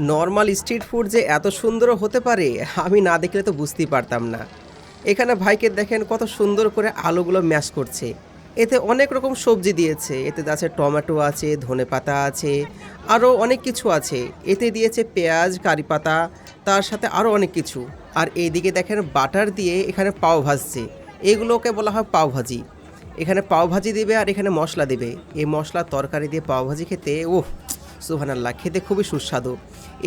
Normal street food যে এত সুন্দরও হতে পারে আমি না দেখলে তো বুঝতেই পারতাম না। এখানে ভাইকে দেখেন কত সুন্দর করে আলুগুলো ম্যাশ করছে। এতে অনেক রকম সবজি দিয়েছে। এতে আছে টমেটো আছে, ধনেপাতা আছে, আরও অনেক কিছু আছে। এতে দিয়েছে পেঁয়াজ, কারি পাতা, তার সাথে আরও অনেক কিছু। আর এইদিকে দেখেন বাটার দিয়ে এখানে পাও ভাজছে। এগুলোকে বলা হয় পাওভাজি। এখানে পাওভাজি দিবে আর এখানে মশলা দেবে। এই মশলার তরকারি দিয়ে পাওভাজি খেতে ওহ সুবহানাল্লাহ, খেতে খুবই সুস্বাদু।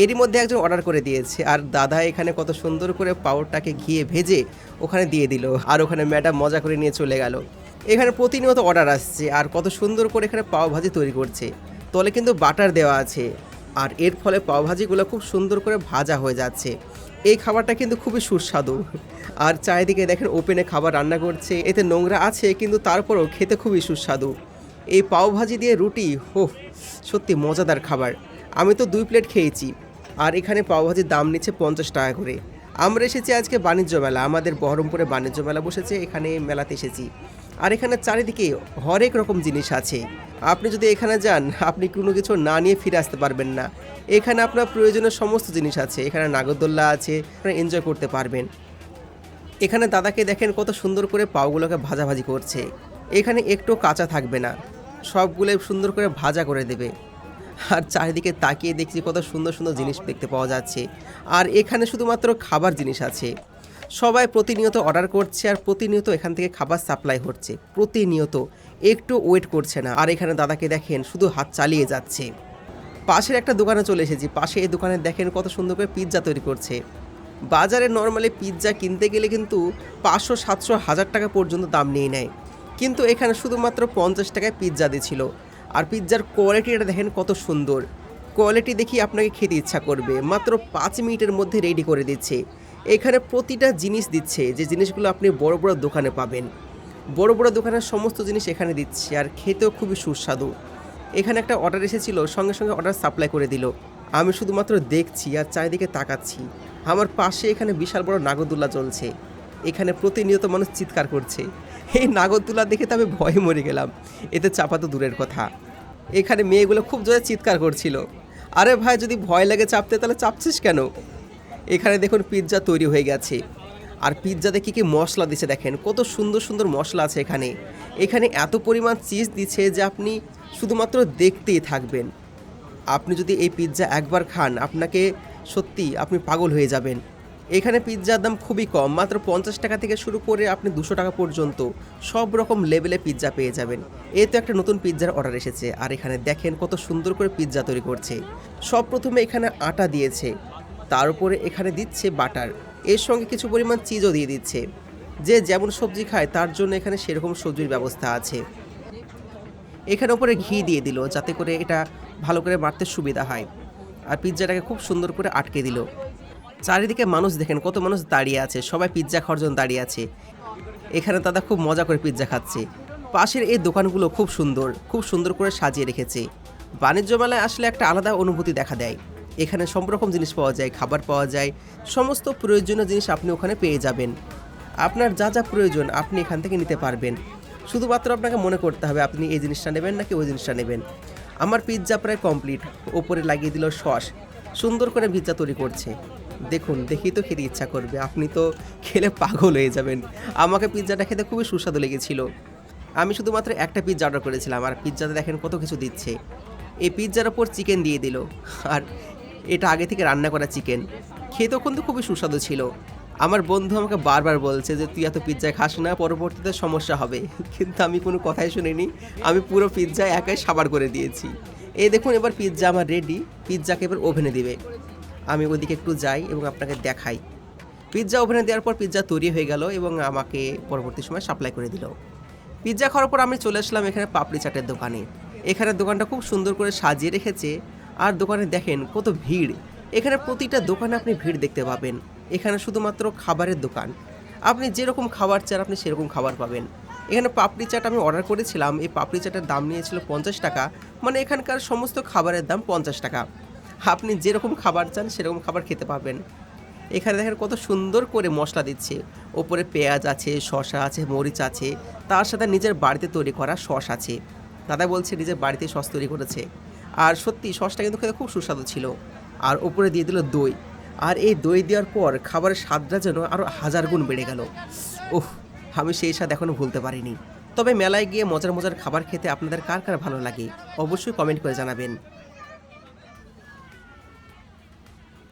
এরই মধ্যে একজন অর্ডার করে দিয়েছে আর দাদা এখানে কত সুন্দর করে পাউরটাকে ঘিয়ে ভেজে ওখানে দিয়ে দিল আর ওখানে ম্যাডাম মজা করে নিয়ে চলে গেল। এখানে প্রতিনিয়ত অর্ডার আসছে আর কত সুন্দর করে এখানে পাওভাজি তৈরি করছে। তলে কিন্তু বাটার দেওয়া আছে আর এর ফলে পাওভাজিগুলো খুব সুন্দর করে ভাজা হয়ে যাচ্ছে। এই খাবারটা কিন্তু খুবই সুস্বাদু। আর চারিদিকে দেখেন ওপেনে খাবার রান্না করছে, এতে নোংরা আছে কিন্তু তারপরেও খেতে খুবই সুস্বাদু। এই পাওভাজি দিয়ে রুটি, হো সত্যি মজাদার খাবার। আমি তো 2 প্লেট খেয়েছি। আর এখানে পাওভাজির দাম নিচ্ছে 50 টাকা করে। আমরা এসেছি আজকে বাণিজ্য মেলা, আমাদের বহরমপুরে বাণিজ্য মেলা বসেছে, এখানে মেলাতে এসেছি। আর এখানে চারিদিকে হরেক রকম জিনিস আছে। আপনি যদি এখানে যান আপনি কোনো কিছু না নিয়ে ফিরে আসতে পারবেন না। এখানে আপনার প্রয়োজনীয় সমস্ত জিনিস আছে। এখানে নাগরদোল্লা আছে, আপনারা এনজয় করতে পারবেন। এখানে দাদাকে দেখেন কত সুন্দর করে পাওগুলোকে ভাজাভাজি করছে। এখানে একটু কাঁচা থাকবে না, সবগুলো সুন্দর করে ভাজা করে দেবে। আর চারিদিকে তাকিয়ে দেখছি কত সুন্দর সুন্দর জিনিস দেখতে পাওয়া যাচ্ছে। আর এখানে শুধুমাত্র খাবার জিনিস আছে। সবাই প্রতিনিয়ত অর্ডার করছে আর প্রতিনিয়ত এখান থেকে খাবার সাপ্লাই হচ্ছে প্রতিনিয়ত, একটু ওয়েট করছে না। আর এখানে দাদাকে দেখেন শুধু হাত চালিয়ে যাচ্ছে। পাশের একটা দোকানে চলে এসেছি, পাশে এই দোকানে দেখেন কত সুন্দর করে পিৎজা তৈরি করছে। বাজারে নর্মালি পিৎজা কিনতে গেলে কিন্তু 500, 700, 1000 টাকা পর্যন্ত দাম নিয়ে নেয়, কিন্তু এখানে শুধুমাত্র 50 টাকায় পিৎজা দিচ্ছিল। আর পিৎজার কোয়ালিটিটা দেখেন কত সুন্দর। কোয়ালিটি দেখি আপনাকে খেতে ইচ্ছা করবে। মাত্র 5 মিনিটের মধ্যে রেডি করে দিচ্ছে। এখানে প্রতিটা জিনিস দিচ্ছে, যে জিনিসগুলো আপনি বড় বড় দোকানে পাবেন। বড় বড় দোকানের সমস্ত জিনিস এখানে দিচ্ছে আর খেতেও খুবই সুস্বাদু। এখানে একটা অর্ডার এসেছিল, সঙ্গে সঙ্গে অর্ডার সাপ্লাই করে দিল। আমি শুধুমাত্র দেখছি আর চারিদিকে তাকাচ্ছি। আমার পাশে এখানে বিশাল বড় নাগরদোল্লা চলছে। এখানে প্রতিনিয়ত মানুষ চিৎকার করছে। এই নাগরদোল্লা দেখে তো আমি ভয়ে মরে গেলাম, এতে চাপা তো দূরের কথা। এখানে মেয়েগুলো খুব জোরে চিৎকার করছিল। আরে ভাই, যদি ভয় লাগে চাপতে তাহলে চাপছিস কেন? এখানে দেখুন পিৎজা তৈরি হয়ে গেছে। আর পিৎজাতে কী কী মশলা দিচ্ছে দেখেন, কত সুন্দর সুন্দর মশলা আছে এখানে। এখানে এত পরিমাণ চিজ দিচ্ছে যে আপনি শুধুমাত্র দেখতেই থাকবেন। আপনি যদি এই পিৎজা একবার খান আপনাকে সত্যি আপনি পাগল হয়ে যাবেন। এখানে পিৎজার দাম খুবই কম, মাত্র 50 টাকা থেকে শুরু করে আপনি 200 টাকা পর্যন্ত সব রকম লেভেলে পিৎজা পেয়ে যাবেন। এই তো একটা নতুন পিৎজার অর্ডার এসেছে আর এখানে দেখেন কত সুন্দর করে পিৎজা তৈরি করছে। সব প্রথমে এখানে আটা দিয়েছে, তার উপরে এখানে দিচ্ছে বাটার, এর সঙ্গে কিছু পরিমাণ চিজও দিয়ে দিচ্ছে। যে যেমন সবজি খায় তার জন্য এখানে সেরকম সবজির ব্যবস্থা আছে। এখানে উপরে ঘি দিয়ে দিল যাতে করে এটা ভালো করে মারতে সুবিধা হয়। আর পিৎজাটাকে খুব সুন্দর করে আটকে দিল। চারিদিকে মানুষ দেখেন কত মানুষ দাঁড়িয়ে আছে, সবাই পিৎজা খাওয়ার জন্য দাঁড়িয়ে আছে। এখানে দাদা খুব মজা করে পিৎজা খাচ্ছে। পাশের এই দোকানগুলো খুব সুন্দর, খুব সুন্দর করে সাজিয়ে রেখেছে। বাণিজ্য মেলায় আসলে একটা আলাদা অনুভূতি দেখা দেয়। এখানে সব রকম জিনিস পাওয়া যায়, খাবার পাওয়া যায়, সমস্ত প্রয়োজনীয় জিনিস আপনি ওখানে পেয়ে যাবেন। আপনার যা যা প্রয়োজন আপনি এখান থেকে নিতে পারবেন। শুধুমাত্র আপনাকে মনে করতে হবে আপনি এই জিনিসটা নেবেন নাকি ওই জিনিসটা নেবেন। আমার পিৎজা প্রায় কমপ্লিট, ওপরে লাগিয়ে দিল সস। সুন্দর করে পিৎজা তৈরি করছে। দেখুন, দেখেই তো খেতে ইচ্ছা করবে, আপনি তো খেলে পাগল হয়ে যাবেন। আমাকে পিৎজাটা খেতে খুবই সুস্বাদু লেগেছিল। আমি শুধুমাত্র একটা পিৎজা অর্ডার করেছিলাম আর পিৎজাতে দেখেন কত কিছু দিচ্ছে। এই পিৎজার ওপর চিকেন দিয়ে দিল আর এটা আগে থেকে রান্না করা চিকেন। খেতেও কিন্তু খুবই সুস্বাদু ছিল। আমার বন্ধু আমাকে বারবার বলছে যে তুই এত পিৎজা খাস না, পরবর্তীতে সমস্যা হবে, কিন্তু আমি কোনো কথাই শুনিনি। আমি পুরো পিৎজা একাই সাবার করে দিয়েছি। এই দেখুন এবার পিৎজা আমার রেডি। পিৎজাকে এবার ওভেনে দিবে। আমি ওইদিকে একটু যাই এবং আপনাকে দেখাই। পিৎজা ওভেনে দেওয়ার পর পিৎজা তৈরি হয়ে গেল এবং আমাকে পরবর্তী সময় সাপ্লাই করে দিল। পিৎজা খাওয়ার পর আমি চলে আসলাম এখানে পাপড়ি চাটের দোকানে। এখানে দোকানটা খুব সুন্দর করে সাজিয়ে রেখেছে। আর দোকানে দেখেন কত ভিড়। এখানে প্রতিটা দোকানে আপনি ভিড় দেখতে পাবেন। এখানে শুধুমাত্র খাবারের দোকান, আপনি যেরকম খাবার চান আপনি সেরকম খাবার পাবেন। এখানে পাপড়ি চাট আমি অর্ডার করেছিলাম, এই পাপড়ি চাটের দাম নিয়েছিল 50 টাকা, মানে এখানকার সমস্ত খাবারের দাম 50 টাকা। আপনি যেরকম খাবার চান সেরকম খাবার খেতে পারবেন। এখানে দেখেন কত সুন্দর করে মশলা দিচ্ছে। ওপরে পেঁয়াজ আছে, শসা আছে, মরিচ আছে, তার সাথে নিজের বাড়িতে তৈরি করা সস আছে। দাদা বলছে নিজের বাড়িতে সস তৈরি করেছে। আর সত্যি সসটা কিন্তু খেতে খুব সুস্বাদু ছিল। আর উপরে দিয়ে দিল দই। আর এই দই দেওয়ার পর খাবারের স্বাদটা যেন আরও হাজার গুণ বেড়ে গেল। ওহ, আমি সেই স্বাদ এখনও ভুলতে পারিনি। তবে মেলায় গিয়ে মজার মজার খাবার খেতে আপনাদের কার কার ভালো লাগে অবশ্যই কমেন্ট করে জানাবেন।